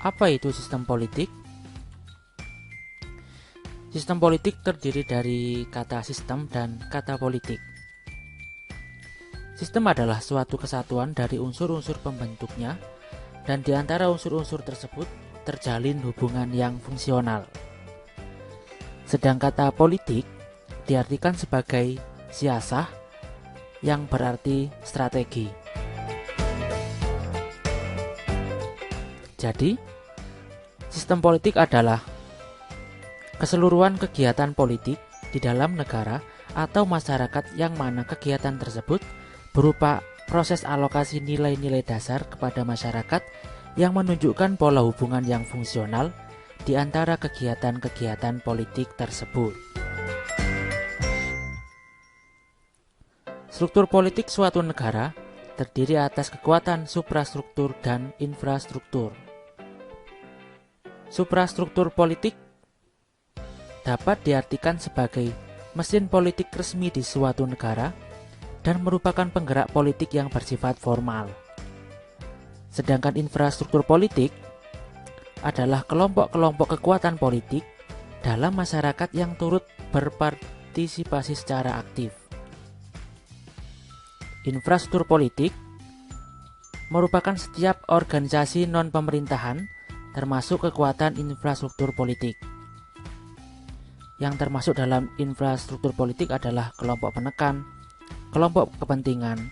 Apa itu sistem politik? Sistem politik terdiri dari kata sistem dan kata politik. Sistem adalah suatu kesatuan dari unsur-unsur pembentuknya, dan di antara unsur-unsur tersebut terjalin hubungan yang fungsional. Sedang kata politik diartikan sebagai siasah yang berarti strategi. Jadi, sistem politik adalah keseluruhan kegiatan politik di dalam negara atau masyarakat yang mana kegiatan tersebut berupa proses alokasi nilai-nilai dasar kepada masyarakat yang menunjukkan pola hubungan yang fungsional di antara kegiatan-kegiatan politik tersebut. Struktur politik suatu negara terdiri atas kekuatan suprastruktur dan infrastruktur. Suprastruktur politik dapat diartikan sebagai mesin politik resmi di suatu negara dan merupakan penggerak politik yang bersifat formal. Sedangkan infrastruktur politik adalah kelompok-kelompok kekuatan politik dalam masyarakat yang turut berpartisipasi secara aktif. Infrastruktur politik merupakan setiap organisasi non-pemerintahan termasuk kekuatan infrastruktur politik. Yang termasuk dalam infrastruktur politik adalah kelompok penekan, kelompok kepentingan,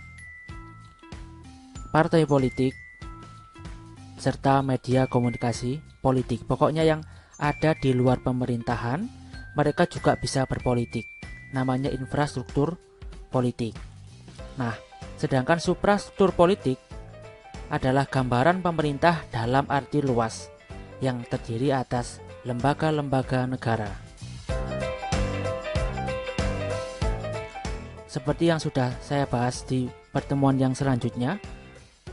partai politik, serta media komunikasi politik. Pokoknya yang ada di luar pemerintahan, mereka juga bisa berpolitik. Namanya infrastruktur politik. Nah, sedangkan suprastruktur politik adalah gambaran pemerintah dalam arti luas yang terdiri atas lembaga-lembaga negara. Seperti yang sudah saya bahas di pertemuan yang selanjutnya,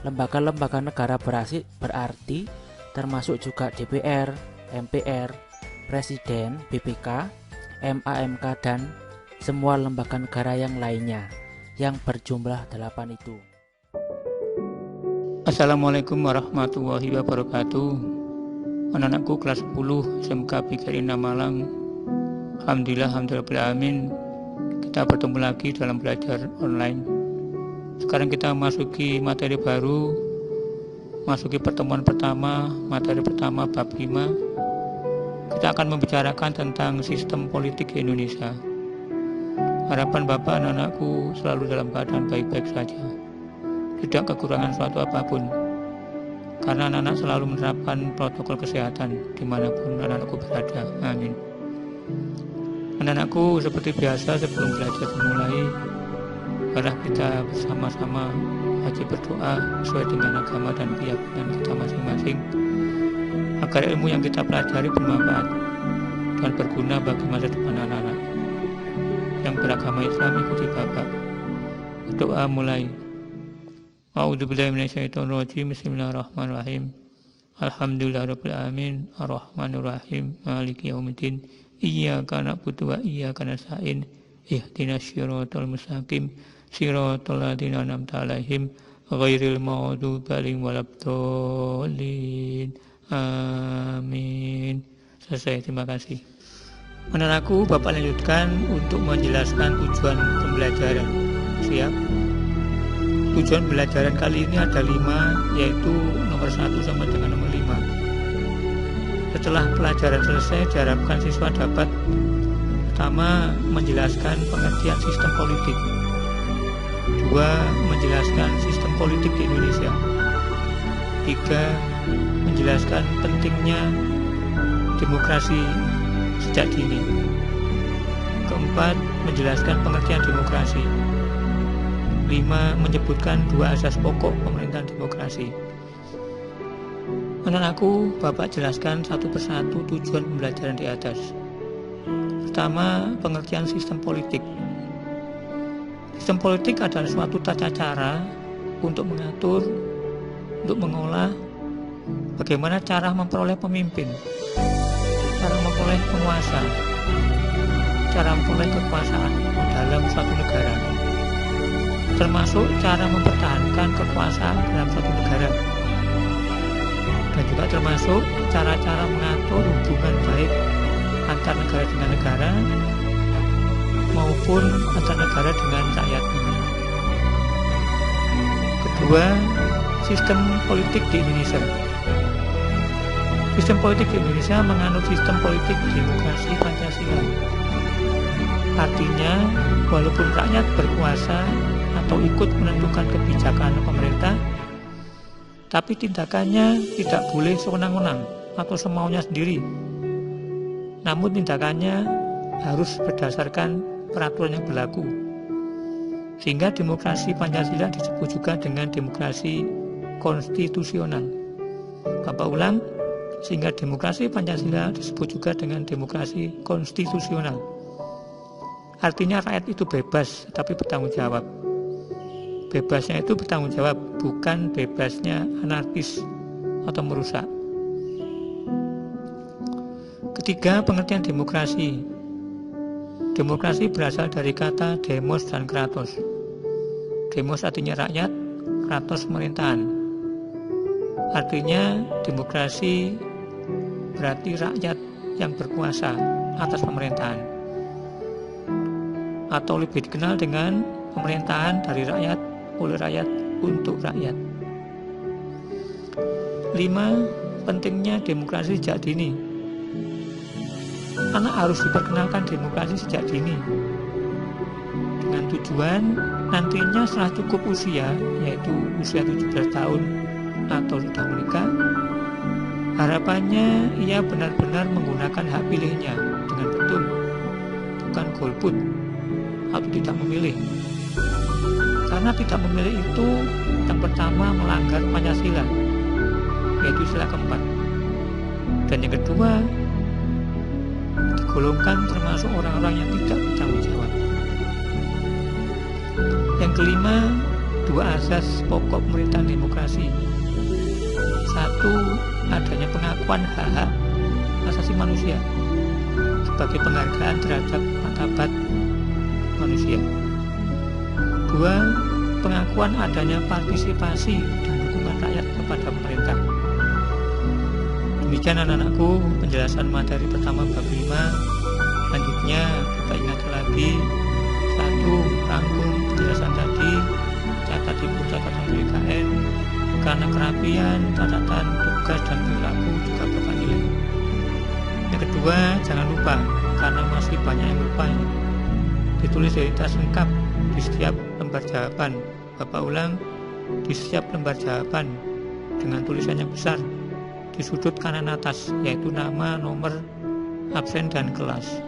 lembaga-lembaga negara berarti termasuk juga DPR, MPR, Presiden, BPK, MAMK, dan semua lembaga negara yang lainnya yang berjumlah 8 itu. Assalamualaikum warahmatullahi wabarakatuh. Anak-anakku kelas 10 SMK PGRI Malang. Alhamdulillahirrahmanirrahim. Kita bertemu lagi dalam belajar online. Sekarang kita masuki materi baru, masuki pertemuan pertama, materi pertama bab 5. Kita akan membicarakan tentang sistem politik di Indonesia. Harapan Bapak anak-anakku selalu dalam keadaan baik-baik saja, tidak kekurangan suatu apapun, karena anak-anak selalu menerapkan protokol kesehatan dimanapun anak-anakku berada. Amin. Anak-anakku, seperti biasa sebelum belajar dimulai, marilah kita bersama-sama wajib berdoa sesuai dengan agama dan keyakinan kita masing-masing, agar ilmu yang kita pelajari bermanfaat dan berguna bagi masa depan anak-anak. Yang beragama Islam ikuti Bapak. Doa mulai. A'udzubillahi minasyaitonirrajim. Bismillahirrahmanirrahim. Alhamdulillahirabbil alamin, arrahmanirrahim, maliki yaumiddin. Iyyaka na'budu wa iyyaka nasta'in. Ihdinas siratal mustaqim, siratal ladzina an'amta 'alaihim ghairil maghdubi 'alaihim waladdallin. Amin. Selesai, terima kasih. Anak-anakku, Bapak lanjutkan untuk menjelaskan tujuan pembelajaran. Siap? Tujuan pembelajaran kali ini ada 5, yaitu nomor 1 sampai dengan nomor 5. Setelah pelajaran selesai, diharapkan siswa dapat pertama, menjelaskan pengertian sistem politik. 2, menjelaskan sistem politik di Indonesia. 3, menjelaskan pentingnya demokrasi sejak dini. 4, menjelaskan pengertian demokrasi. 5, menyebutkan 2 asas pokok pemerintahan demokrasi. Anak-anakku, Bapak jelaskan satu persatu tujuan pembelajaran di atas. Pertama, pengertian sistem politik. Sistem politik adalah suatu tata cara untuk mengatur, untuk mengolah bagaimana cara memperoleh pemimpin, cara memperoleh penguasa, cara memperoleh kekuasaan dalam suatu negara, termasuk cara mempertahankan kekuasaan dalam suatu negara. dan juga termasuk cara-cara mengatur hubungan baik antar negara dengan negara maupun antar negara dengan rakyatnya. Kedua, sistem politik di Indonesia. Sistem politik di Indonesia menganut sistem politik demokrasi Pancasila. Artinya, walaupun rakyat berkuasa atau ikut menentukan kebijakan pemerintah, tapi tindakannya tidak boleh sewenang-wenang atau semaunya sendiri. Namun tindakannya harus berdasarkan peraturan yang berlaku. Sehingga demokrasi Pancasila disebut juga dengan demokrasi konstitusional. Bapak ulang, sehingga demokrasi Pancasila disebut juga dengan demokrasi konstitusional. Artinya rakyat itu bebas tapi bertanggung jawab. Bebasnya itu bertanggung jawab, bukan bebasnya anarkis atau merusak. Ketiga, pengertian demokrasi. Demokrasi berasal dari kata demos dan kratos. Demos artinya rakyat, kratos pemerintahan. Artinya demokrasi berarti rakyat yang berkuasa atas pemerintahan, atau lebih dikenal dengan pemerintahan dari rakyat, oleh rakyat, untuk rakyat. 5. Pentingnya demokrasi sejak dini. Anak harus diperkenalkan demokrasi sejak dini dengan tujuan nantinya setelah cukup usia, yaitu usia 17 tahun atau sudah menikah, harapannya ia benar-benar menggunakan hak pilihnya dengan betul, bukan golput atau tidak memilih. Karena tidak memilih itu yang pertama melanggar Pancasila, yaitu sila keempat. Dan yang kedua, digolongkan termasuk orang-orang yang tidak bertanggung jawab. Yang kelima, 2 asas pokok pemerintahan demokrasi. 1. Adanya pengakuan hak-hak asasi manusia sebagai penghargaan terhadap martabat manusia. 2. Pengakuan adanya partisipasi dan dukungan rakyat kepada pemerintah. Demikian anak-anakku penjelasan materi pertama bab 5. Selanjutnya kita ingat lagi 1. Rangkum penjelasan tadi, catat ibu catatan BKN, karena kerapian, catatan, tugas dan perilaku juga Bapak nilai. Yang kedua, jangan lupa karena masih banyak yang lupa ini. Ditulis identitas lengkap di setiap lembar jawaban. Bapak ulang, di setiap lembar jawaban dengan tulisan yang besar di sudut kanan atas, yaitu nama, nomor, absen, dan kelas.